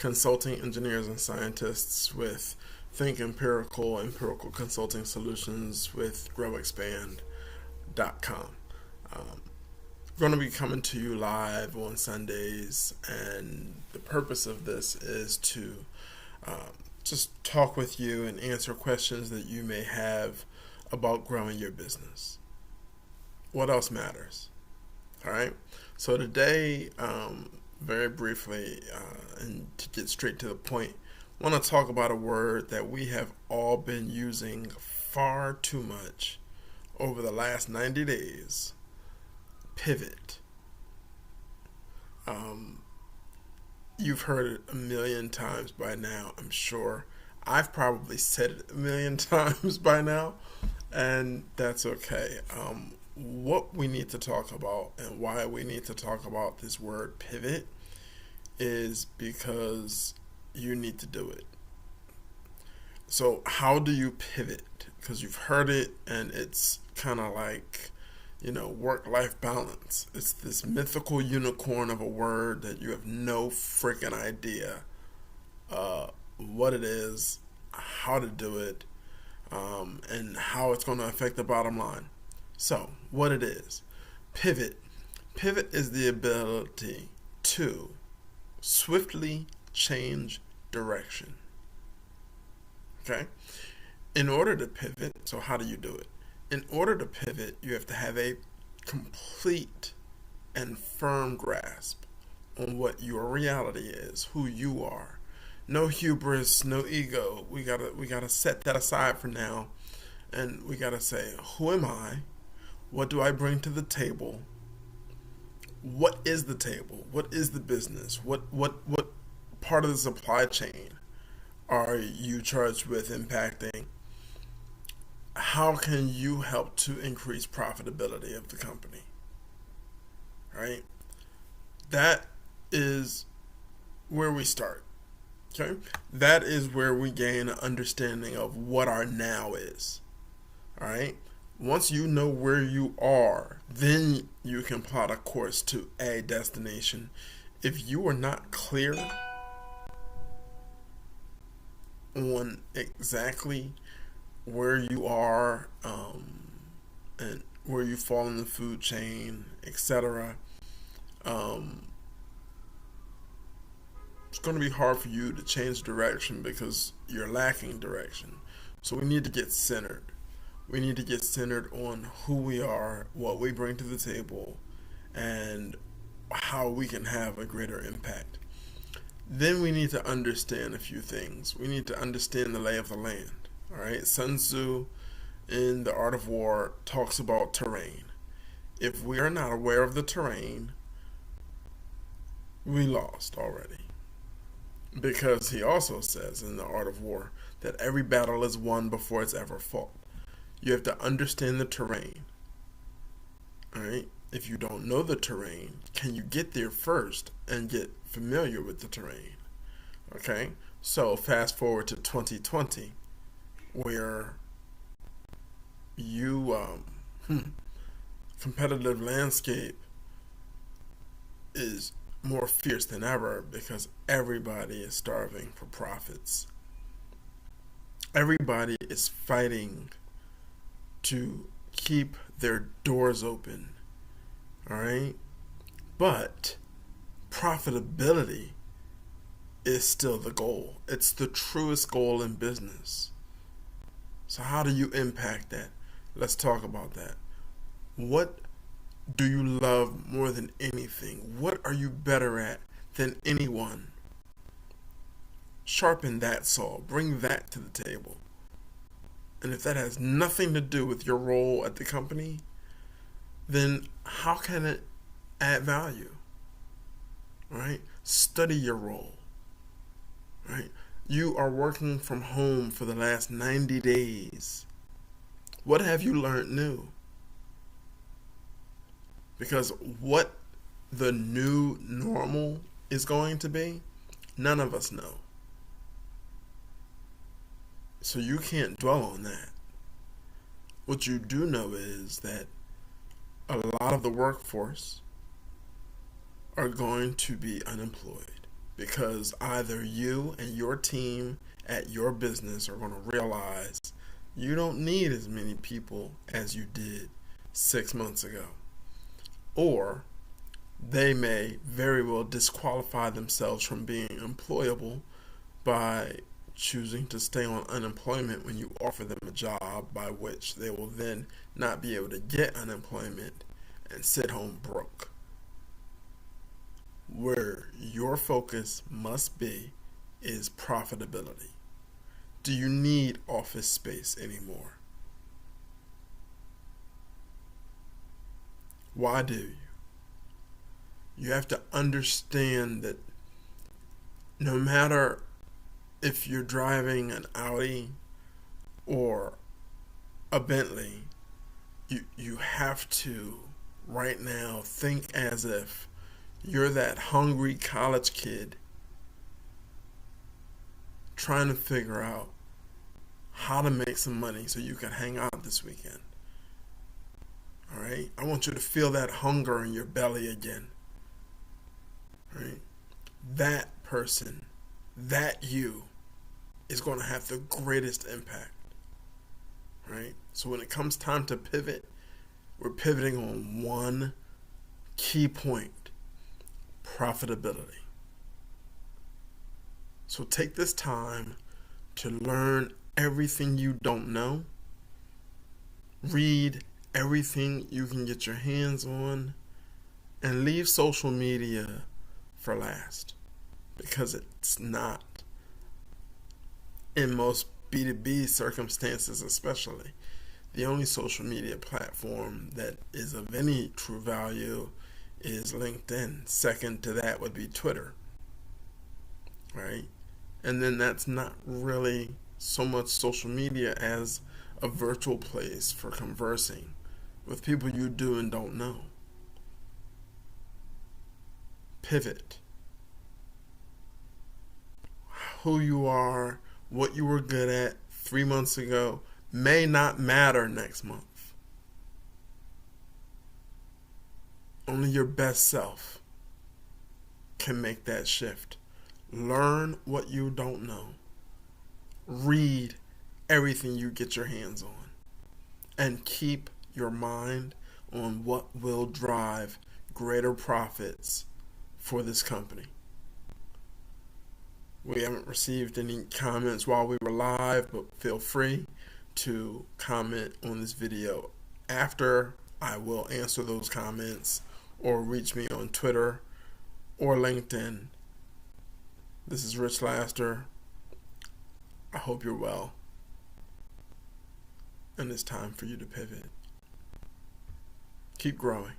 consulting engineers and scientists with Think Empirical, empirical consulting solutions with GrowExpand.com. We're going to be coming to you live on Sundays, and the purpose of this is to just talk with you and answer questions that you may have about growing your business. What else matters? All right. So today, very briefly, and to get straight to the point, I want to talk about a word that we have all been using far too much over the last 90 days: pivot. You've heard it a million times by now, I'm sure. I've probably said it a million times by now, and that's okay. What we need to talk about and why we need to talk about this word pivot is because you need to do it. So, how do you pivot? Because you've heard it and it's kind of like, work-life balance. It's this mythical unicorn of a word that you have no freaking idea what it is, how to do it, and how it's going to affect the bottom line. So, what it is, pivot. Pivot is the ability to swiftly change direction. Okay? In order to pivot, so how do you do it? In order to pivot, you have to have a complete and firm grasp on what your reality is, who you are. No hubris, no ego. We gotta set that aside for now, and we gotta say, who am I? What do I bring to the table? What is the table? What is the business? What part of the supply chain are you charged with impacting? How can you help to increase profitability of the company? Right? That is where we start. Okay? That is where we gain an understanding of what our now is. All right? Once you know where you are, then you can plot a course to a destination. If you are not clear on exactly where you are, and where you fall in the food chain, etc., it's going to be hard for you to change direction because you're lacking direction. So we need to get centered. We need to get centered on who we are, what we bring to the table, and how we can have a greater impact. Then we need to understand a few things. We need to understand the lay of the land. All right, Sun Tzu in The Art of War talks about terrain. If we are not aware of the terrain, we lost already. Because he also says in The Art of War that every battle is won before it's ever fought. You have to understand the terrain. All right? If you don't know the terrain, can you get there first and get familiar with the terrain? Okay? So fast forward to 2020, where competitive landscape is more fierce than ever because everybody is starving for profits. Everybody is fighting to keep their doors open. All right? But profitability is still the goal. It's the truest goal in business. So how do you impact that? Let's talk about that. What do you love more than anything? What are you better at than anyone? Sharpen that saw. Bring that to the table. And if that has nothing to do with your role at the company, then how can it add value? Right? Study your role. Right? You are working from home for the last 90 days. What have you learned new? Because what the new normal is going to be, none of us know. So you can't dwell on that. What you do know is that a lot of the workforce are going to be unemployed. because either you and your team at your business are going to realize you don't need as many people as you did 6 months ago, or they may very well disqualify themselves from being employable by choosing to stay on unemployment when you offer them a job, by which they will then not be able to get unemployment and sit home broke. Where your focus must be is profitability. Do you need office space anymore? Why do you? You have to understand that no matter if you're driving an Audi or a Bentley, you have to right now think as if you're that hungry college kid trying to figure out how to make some money so you can hang out this weekend. All right? I want you to feel that hunger in your belly again. All right? That person, that you, is going to have the greatest impact. Right? So when it comes time to pivot, we're pivoting on one key point: profitability. So take this time to learn everything you don't know, read everything you can get your hands on, and leave social media for last, because it's not, in most B2B circumstances especially, the only social media platform that is of any true value is LinkedIn. Second to that would be Twitter, right? And then that's not really so much social media as a virtual place for conversing with people you do and don't know. Pivot. Who you are, what you were good at 3 months ago may not matter next month. Only your best self can make that shift. Learn what you don't know. Read everything you get your hands on. And keep your mind on what will drive greater profits for this company. We haven't received any comments while we were live, but feel free to comment on this video after. I will answer those comments, or reach me on Twitter or LinkedIn. This is Rich Laster. I hope you're well. And it's time for you to pivot. Keep growing.